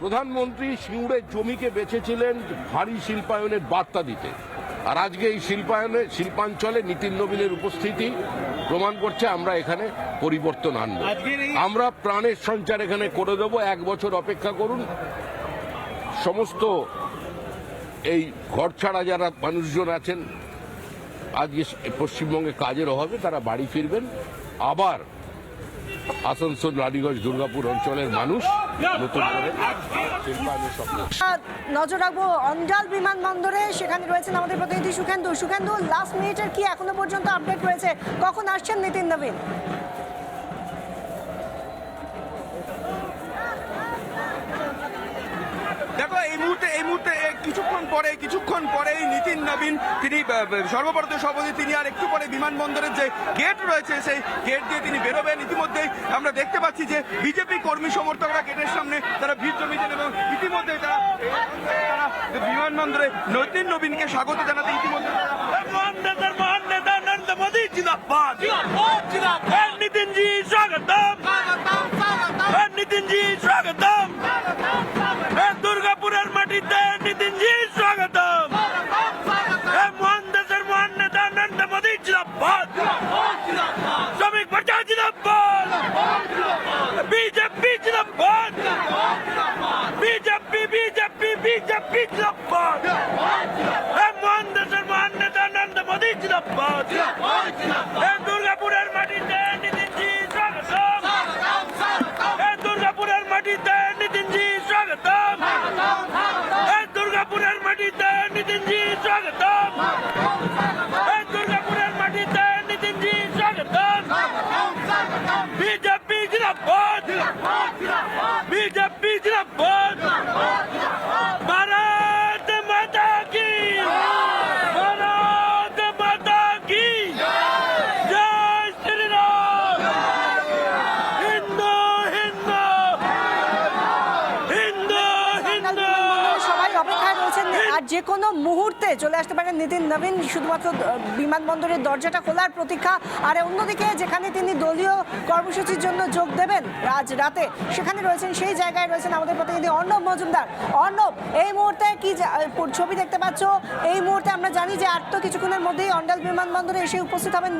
প্রধানমন্ত্রী সিঙ্গুরের জমিকে বেচেছিলেন ভারী শিল্পায়নের বার্তা দিতে, আর আজকে এই শিল্পাঞ্চলে নীতিন নবীনের উপস্থিতি প্রমাণ করছে আমরা এখানে পরিবর্তন আনবো। আমরা প্রাণের সঞ্চার এখানে করে দেবো। 1 বছর অপেক্ষা করুন। সমস্ত এই ঘর ছাড়া যারা মানুষজন আছেন আজকে পশ্চিমবঙ্গে কাজের অভাবে তারা বাড়ি ফিরবেন। আবার আসানসোল, রানীগঞ্জ, দুর্গাপুর অঞ্চলের মানুষ নতুন করে শিল্পায়নের স্বপ্ন। নজর রাখবো অন্ডাল বিমানবন্দরে, সেখানে রয়েছেন আমাদের প্রতিনিধি সুখেন্দু। সুখেন্দু, লাস্ট মিনিটের কি এখনো পর্যন্ত আপডেট রয়েছে? কখন আসছেন নীতিন নবীন? দেখো এই মুহূর্তে কিছুক্ষণ পরেই নীতিন নবীন তিনি সর্বভারতীয় সভাপতি, তিনি আর একটু পরে বিমানবন্দরের যে গেট রয়েছে সেই গেট দিয়ে তিনি বেরোবেন। ইতিমধ্যেই আমরা দেখতে পাচ্ছি যে বিজেপি কর্মী সমর্থকরা গেটের সামনে তারা ভিড় জমিয়েছেন এবং ইতিমধ্যে তারা বিমানবন্দরে নীতিন নবীনকে স্বাগত জানাতে ইতিমধ্যে দুর্গাপুরের মাটিতে নীতিনজি স্বাগতম। মহান দেশের মহান নেতা নরেন্দ্র মোদী জিন্দাবাদ, শ্রমিক বাঁচাও জিন্দাবাদ, বিজেপি জিন্দাবাদ, বিজেপি জিন্দাবাদ। মহান দেশের মহান নেতা নরেন্দ্র মোদী জিন্দাবাদ। দুর্গাপুরের মাটিতে নীতিনজি স্বাগতম, দুর্গাপুরের মাটিতে নীতিনজি স্বাগতম, দুর্গাপুরের মাটিতে নীতিনজি স্বাগতম, দুর্গাপুরের মাটিতে নীতিনজি স্বাগতম। বিজেপি জিন্দাবাদ, বিজেপি জিন্দাবাদ। ভারত মাতা কি, ভারত মাতা কি জয় শ্রীরাম। হিন্দু হিন্দু হিন্দু হিন্দু। সবাই অপেক্ষায় রয়েছেন, আর যে কোনো মুহূর্তে চলে আসতে পারেন নীতিন নবীন। শুধুমাত্র বিমানবন্দরের দরজাটা খোলার প্রতীক্ষা। আর অন্যদিকে যেখানে তিনি দলীয় কর্মসূচির জন্য যোগ দেবেন আজ রাতে, সেখানে রয়েছেন, সেই জায়গায় রয়েছেন আমাদের প্রতিনিধি অর্ণব মজুমদার। অর্ণব, এই মুহূর্তে কি ছবি দেখতে পাচ্ছ? এই মুহূর্তে আমরা জানি যে আর তো কিছুক্ষণের মধ্যেই অন্ডাল বিমানবন্দরে এসে উপস্থিত হবেন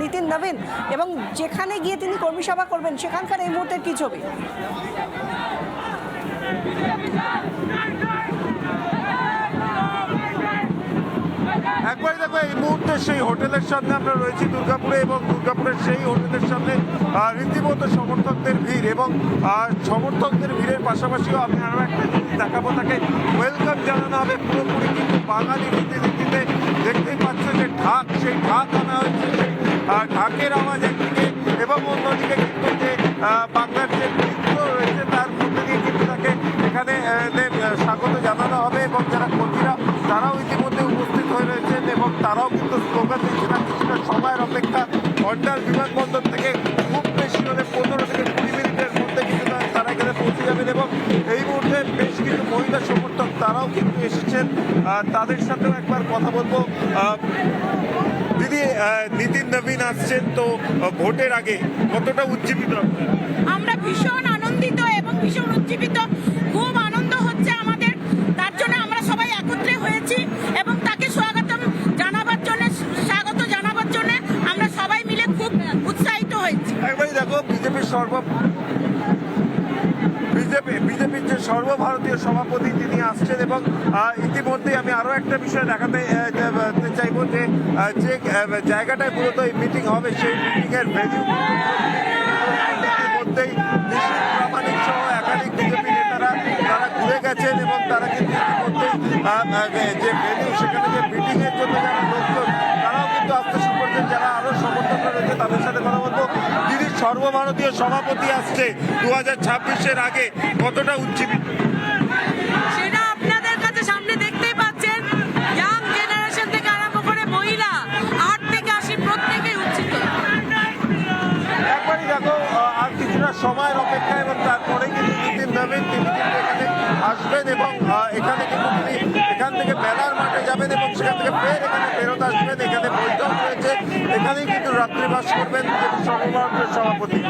নীতিন নবীন, এবং যেখানে গিয়ে তিনি কর্মী সভা করবেন সেখানকার এই মুহূর্তের কি ছবি? একবার দেখো, এই মুহূর্তে সেই হোটেলের সামনে আমরা রয়েছি দুর্গাপুরে, এবং দুর্গাপুরের সেই হোটেলের সামনে রীতিমতো সমর্থকদের ভিড়, এবং সমর্থকদের ভিড়ের পাশাপাশিও আমি আরও একটা জিনিস দেখাবো, তাকে ওয়েলকাম জানানো হবে পুরোপুরি কিন্তু বাঙালি রীতিনীতিতে। দেখতেই পাচ্ছ যে ঢাক, সেই ঢাক আনা হয়েছে, সেই ঢাকের আওয়াজ একদিকে, এবং অন্যদিকে কিন্তু যে বাংলার যে নৃত্য রয়েছে তার মধ্যে দিয়ে কিন্তু তাকে এখানে স্বাগত জানানো হবে। এবং যারা কর্মীরা তারাও ইতিমধ্যে উপস্থিত হয়ে রয়েছেন, এবং তারাও কিন্তু স্লোগান দিচ্ছেন। কিছুটা সময়ের অপেক্ষা। অন্ডাল বিমানবন্দর থেকে খুব বেশি হলে 15 থেকে 20 মিনিটের মধ্যে কিন্তু তারা এখানে পৌঁছে যাবেন, এবং এই মুহূর্তে বেশ কিছু মহিলা সমর্থক তারাও কিন্তু এসেছেন। তাদের সাথেও একবার কথা বলবো। দিদি, নীতিন নবীন আসছেন, তো ভোটের আগে কতটা উজ্জীবিত? আমরা ভীষণ আনন্দিত এবং ভীষণ উজ্জীবিত। খুব আনন্দ হচ্ছে আমাদের, তার জন্য আমরা সবাই একত্রে হয়েছি এবং তাকে স্বাগত জানাবার জন্য আমরা সবাই মিলে খুব উৎসাহিত হয়েছি। একবারই দেখো, বিজেপির যে সর্বভারতীয় সভাপতি তিনি আসছেন, এবং ইতিমধ্যেই আমি আরো একটা বিষয় দেখাতে চাইবো যে জায়গাটায় মূলত এই মিটিং হবে, সেই মিটিং এর ভেন্যু মধ্যেই প্রামাণিক সহ একাধিক বিজেপি নেতারা তারা ঘুরে গেছেন, এবং তারা কিন্তু ইতিমধ্যেই যে ভেন্যু, সেখানে যে মিটিং এর জন্য যারা লোকজন তারাও কিন্তু আসতে শুরু করছেন। যারা আরো সমর্থকরা রয়েছে তাদের সাথে কথা বলবো। তিনি সর্বভারতীয় সভাপতি আসছে 2026-এর আগে, কতটা উজ্জীবিত? সেটা আপনাদের কাছে সামনে দেখতেই পাচ্ছেন, ইয়াং জেনারেশন থেকে আরম্ভ করে মহিলা 8 থেকে 80 প্রত্যেকেই উজ্জীবিত। একবারই দেখো, আর কিছুটা সময়ের অপেক্ষা, এবং তারপরে কিন্তু নীতিন নবীন তিনি কিন্তু এখানে আসবেন, এবং এখানে কিন্তু তিনি এখান থেকে মেলার মাঠে যাবেন, এবং সেখান থেকে ফের এখানে ফেরত আসবেন। এখানে বৈঠক রয়েছে, এখানেই কিন্তু রাত্রিবাস করবেন সর্বভারতীয় সভাপতি।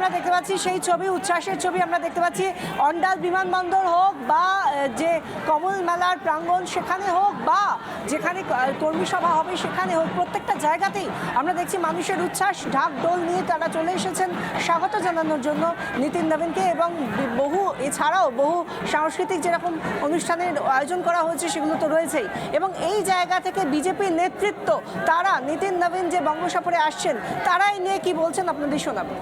আমরা দেখতে পাচ্ছি সেই ছবি, উচ্ছ্বাসের ছবি আমরা দেখতে পাচ্ছি। অন্ডাল বিমানবন্দর হোক বা যে কমল মেলার প্রাঙ্গণ সেখানে হোক বা যেখানে কর্মী সভা হবে সেখানে হোক, প্রত্যেকটা জায়গাতেই আমরা দেখছি মানুষের উচ্ছ্বাস, ঢাক ঢোল নিয়ে তারা চলে এসেছেন স্বাগত জানানোর জন্য নীতিন নবীনকে। এবং এছাড়াও বহু সাংস্কৃতিক যেরকম অনুষ্ঠানের আয়োজন করা হয়েছে সেগুলো তো রয়েছেই। এবং এই জায়গা থেকে বিজেপির নেতৃত্ব তারা নীতিন নবীন যে বঙ্গোপসাগরে আসছেন তারা এই নিয়ে কি বলছেন আপনাদের শোনাবো।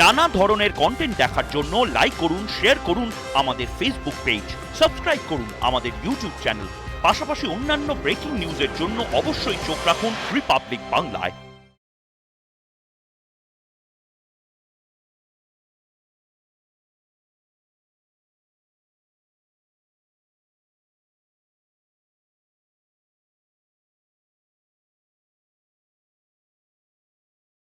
নানা ধরনের কন্টেন্ট দেখার জন্য লাইক করুন, শেয়ার করুন আমাদের ফেসবুক পেজ, সাবস্ক্রাইব করুন আমাদের ইউটিউব চ্যানেল। পাশাপাশি অন্যান্য ব্রেকিং নিউজের জন্য অবশ্যই চোখ রাখুন রিপাবলিক বাংলায়।